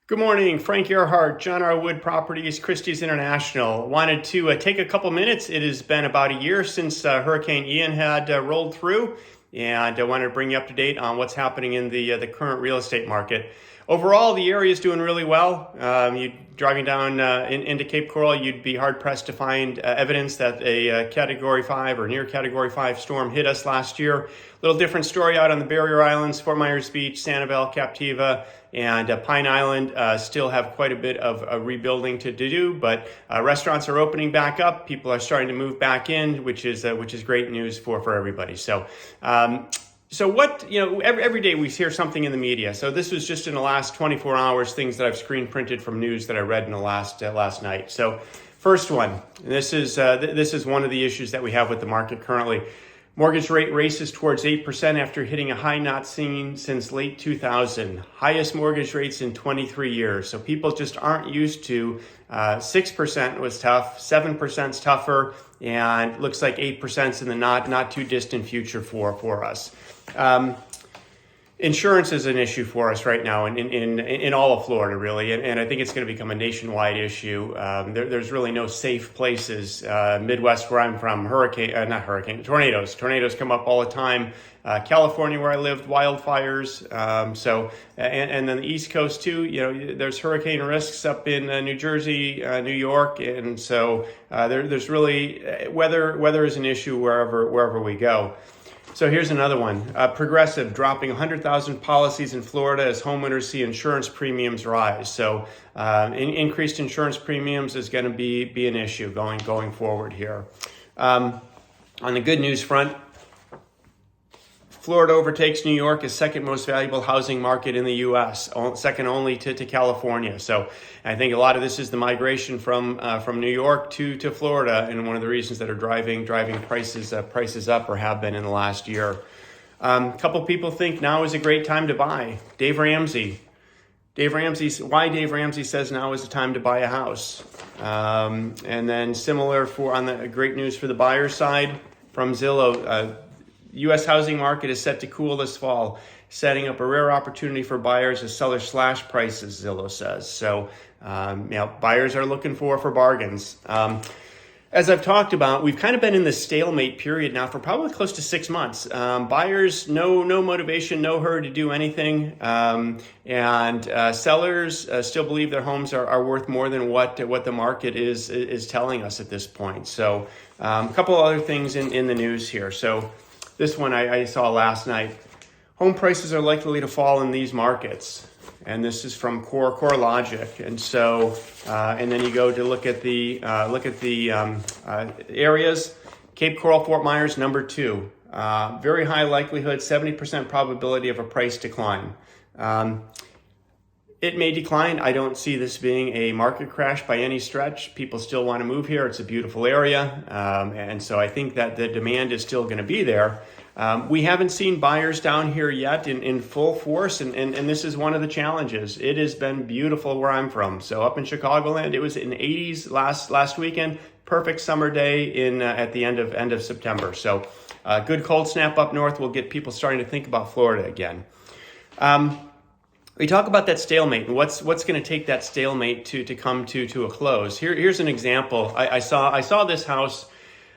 Good morning, Frank Ehrhardt, John R. Wood Properties, Christie's International. Wanted to take a couple minutes. It has been about a year since Hurricane Ian had rolled through, and I wanted to bring you up to date on what's happening in the current real estate market. Overall, the area is doing really well. You driving down into Cape Coral, you'd be hard pressed to find evidence that a Category 5 or near Category 5 storm hit us last year. A little different story out on the Barrier Islands, Fort Myers Beach, Sanibel, Captiva, and Pine Island still have quite a bit of rebuilding to do, but restaurants are opening back up. People are starting to move back in, which is great news for everybody. So what, every day we hear something in the media. So this was just in the last 24 hours, things that I've screen printed from news that I read in the last night. So first one, and this is one of the issues that we have with the market currently. Mortgage rate races towards 8% after hitting a high not seen since late 2000. Highest mortgage rates in 23 years. So people just aren't used to 6% was tough, 7% is tougher, and looks like 8% is in the not too distant future for us. Insurance is an issue for us right now in all of Florida, really, and I think it's going to become a nationwide issue. There's really no safe places. Midwest, where I'm from, tornadoes. Tornadoes come up all the time. California, where I lived, wildfires. And then the East Coast too. There's hurricane risks up in New Jersey, New York, and so there's really weather is an issue wherever we go. So here's another one. Progressive dropping 100,000 policies in Florida as homeowners see insurance premiums rise. So increased insurance premiums is going to be an issue going forward here. On the good news front, Florida overtakes New York as second most valuable housing market in the U.S., second only to California. So I think a lot of this is the migration from New York to Florida, and one of the reasons that are driving prices up, or have been in the last year. A couple people think now is a great time to buy. Why Dave Ramsey says now is the time to buy a house. And then similar on the great news for the buyer side from Zillow. U.S. housing market is set to cool this fall, setting up a rare opportunity for buyers as sellers slash prices, Zillow says. So, buyers are looking for bargains. As I've talked about, we've kind of been in this stalemate period now for probably close to 6 months. Buyers, no motivation, no hurry to do anything. And sellers still believe their homes are worth more than what the market is telling us at this point. So a couple other things in the news here. So this one I saw last night. Home prices are likely to fall in these markets. And this is from CoreLogic. And so, and then you go to look at the areas. Cape Coral, Fort Myers, number 2. Very high likelihood, 70% probability of a price decline. It may decline. I don't see this being a market crash by any stretch. People still want to move here. It's a beautiful area. And so I think that the demand is still going to be there. We haven't seen buyers down here yet in full force, and this is one of the challenges. It has been beautiful where I'm from. So up in Chicagoland, it was in the 80s last weekend. Perfect summer day at the end of September. So good cold snap up north will get people starting to think about Florida again. We talk about that stalemate and what's going to take that stalemate to come to a close. Here's an example. I saw this house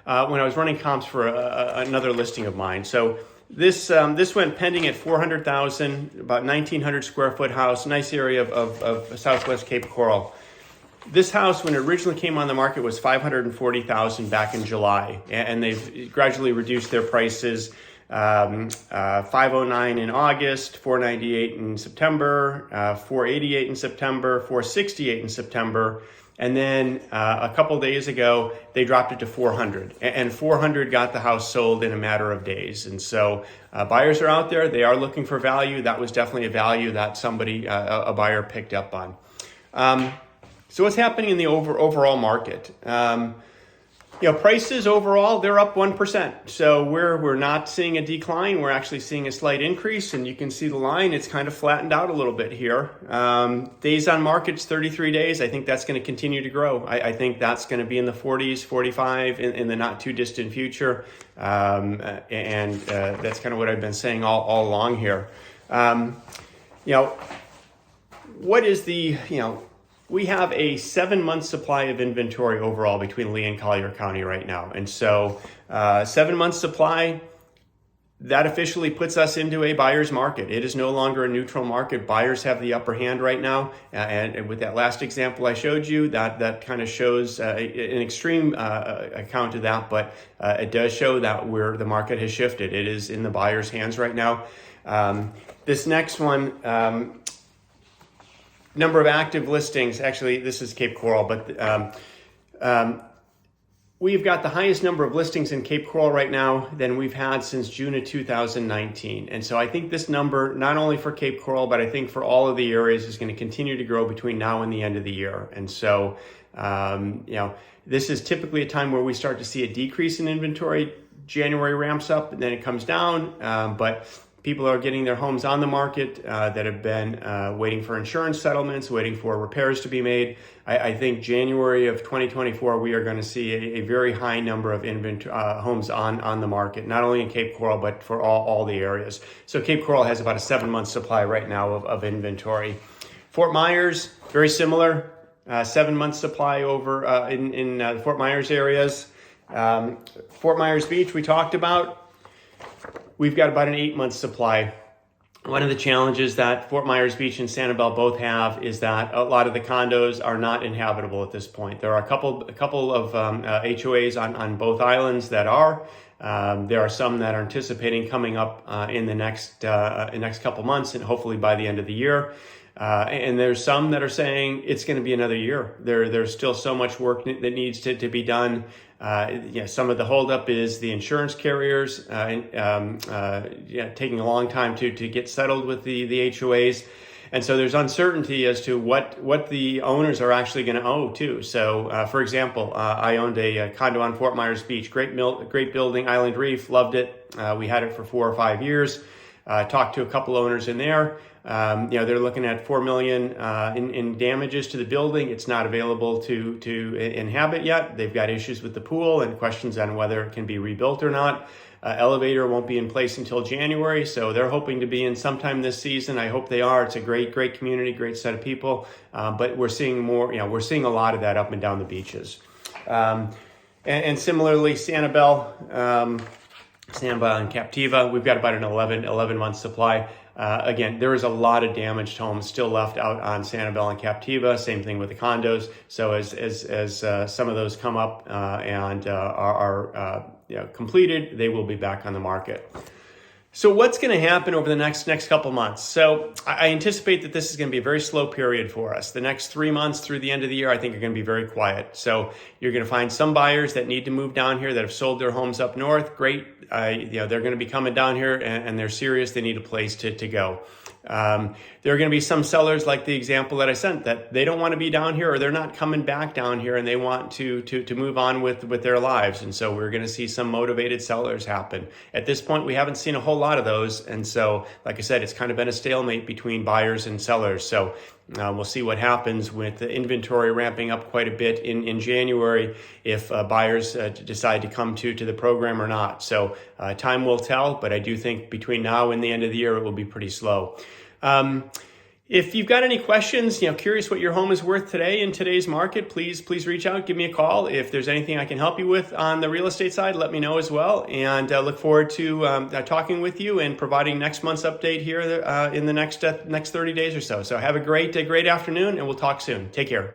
when I was running comps for another listing of mine. So this went pending at $400,000, about 1,900 square foot house, nice area of Southwest Cape Coral. This house, when it originally came on the market, was $540,000 back in July, and they've gradually reduced their prices. $509 in August, $498 in September, $488 in September, $468 in September, and then a couple days ago they dropped it to $400, and $400 got the house sold in a matter of days. And so buyers are out there; they are looking for value. That was definitely a value that a buyer picked up on. So what's happening in the overall market? Prices overall, they're up 1%. So we're not seeing a decline. We're actually seeing a slight increase, and you can see the line. It's kind of flattened out a little bit here. Days on market's 33 days. I think that's going to continue to grow. I think that's going to be in the 40s, 45 in the not too distant future. And that's kind of what I've been saying all along here. what is the, we have a 7-month supply of inventory overall between Lee and Collier County right now. And so 7 months supply, that officially puts us into a buyer's market. It is no longer a neutral market. Buyers have the upper hand right now. And with that last example I showed you, that kind of shows an extreme account of that, but it does show that where the market has shifted. It is in the buyer's hands right now. This next one, number of active listings, actually this is Cape Coral, but we've got the highest number of listings in Cape Coral right now than we've had since June of 2019. And so I think this number, not only for Cape Coral, but I think for all of the areas, is going to continue to grow between now and the end of the year. And so, this is typically a time where we start to see a decrease in inventory. January ramps up and then it comes down, but people are getting their homes on the market that have been waiting for insurance settlements, waiting for repairs to be made. I think January of 2024, we are going to see a very high number of homes on the market, not only in Cape Coral, but for all the areas. So Cape Coral has about a 7-month supply right now of inventory. Fort Myers, very similar, 7-month supply over in the Fort Myers areas. Fort Myers Beach, we talked about. We've got about an 8-month supply. One of the challenges that Fort Myers Beach and Sanibel both have is that a lot of the condos are not inhabitable at this point. There are a couple of HOAs on both islands that are. There are some that are anticipating coming up in the next couple months, and hopefully by the end of the year. And there's some that are saying it's going to be another year. There's still so much work that needs to be done. Some of the holdup is the insurance carriers taking a long time to get settled with the HOAs. And so there's uncertainty as to what the owners are actually going to owe too. So, for example, I owned a condo on Fort Myers Beach, great building, Island Reef, loved it. We had it for 4 or 5 years. Talked to a couple owners in there. They're looking at $4 million in damages to the building. It's not available to inhabit yet. They've got issues with the pool and questions on whether it can be rebuilt or not. Elevator won't be in place until January, so they're hoping to be in sometime this season. I hope they are. It's a great community, great set of people. But we're seeing more. We're seeing a lot of that up and down the beaches. And similarly, Sanibel and Captiva, we've got about an 11-month supply. Again, there is a lot of damaged homes still left out on Sanibel and Captiva. Same thing with the condos. So as some of those come up and are completed, they will be back on the market. So what's going to happen over the next couple months? So I anticipate that this is going to be a very slow period for us. The next 3 months through the end of the year, I think, are going to be very quiet. So you're going to find some buyers that need to move down here that have sold their homes up north. Great. They're going to be coming down here and they're serious. They need a place to go. There are going to be some sellers, like the example that I sent, that they don't want to be down here, or they're not coming back down here and they want to move on with their lives. And so we're going to see some motivated sellers happen. At this point, we haven't seen a whole lot of those. And so, like I said, it's kind of been a stalemate between buyers and sellers. So we'll see what happens with the inventory ramping up quite a bit in January if buyers decide to come to the program or not. So time will tell, but I do think between now and the end of the year, it will be pretty slow. If you've got any questions, curious what your home is worth today in today's market, please reach out, give me a call. If there's anything I can help you with on the real estate side, let me know as well. And look forward to talking with you and providing next month's update here in the next 30 days or so. So have a great afternoon, and we'll talk soon. Take care.